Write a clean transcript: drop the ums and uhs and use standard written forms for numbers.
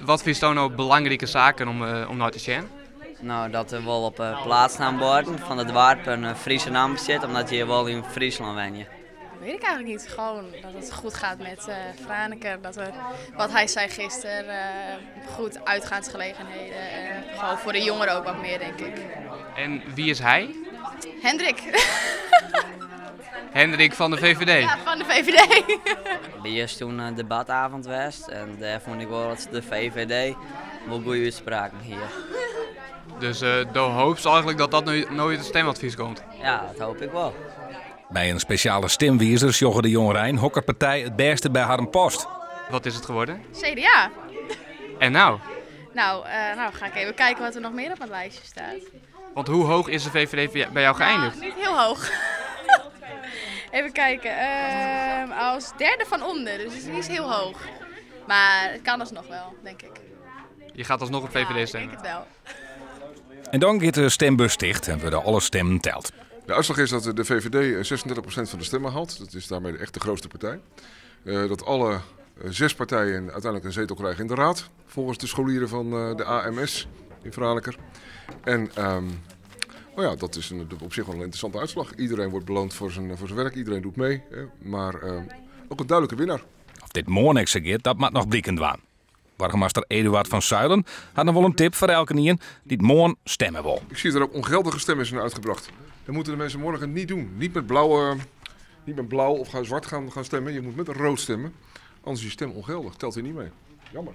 Wat vind je nou belangrijke zaken om nou te zien? Nou, dat er wel op plaatsnaamborden van het dorp een Friese naam zit, omdat je wel in Friesland wen je. Dat weet ik eigenlijk niet. Gewoon dat het goed gaat met Franeker. Dat er, wat hij zei gisteren, goed uitgaansgelegenheden. En gewoon voor de jongeren ook wat meer, denk ik. En wie is hij? Hendrik. Hendrik van de VVD. Ja, van de VVD. Er is toen een debatavond geweest en daar vond ik wel dat de VVD wel goede uitspraken hier. Dus de hoop is eigenlijk dat dat nooit het stemadvies komt. Ja, dat hoop ik wel. Bij een speciale stemwijzer joggen de jongerijn hokkerpartij het beste bij haar post. Wat is het geworden? CDA. En nou? Nou, ga ik even kijken wat er nog meer op het lijstje staat. Want hoe hoog is de VVD bij jou geëindigd? Niet heel hoog. Even kijken. Als derde van onder, dus het is niet heel hoog. Maar het kan alsnog wel, denk ik. Je gaat alsnog op VVD Ja, ik stemmen? denk het wel. En dan gaat de stembus dicht en worden alle stemmen teld. De uitslag is dat de VVD 36% van de stemmen haalt. Dat is daarmee echt de grootste partij. Dat alle 6 partijen uiteindelijk een zetel krijgen in de raad. Volgens de scholieren van de AMS in Franeker. En nou ja, dat is op zich wel een interessante uitslag. Iedereen wordt beloond voor zijn werk. Iedereen doet mee. Maar ook een duidelijke winnaar. Of dit morgen gaat, dat mag nog blikken waan. Burgemeester Eduard van Zuilen had nog wel een tip voor elke die het morgen stemmen wil. Ik zie dat er ook ongeldige stemmen zijn uitgebracht. Dat moeten de mensen morgen niet doen. Niet met blauw of zwart gaan stemmen. Je moet met rood stemmen. Anders is je stem ongeldig. Telt hij niet mee. Jammer.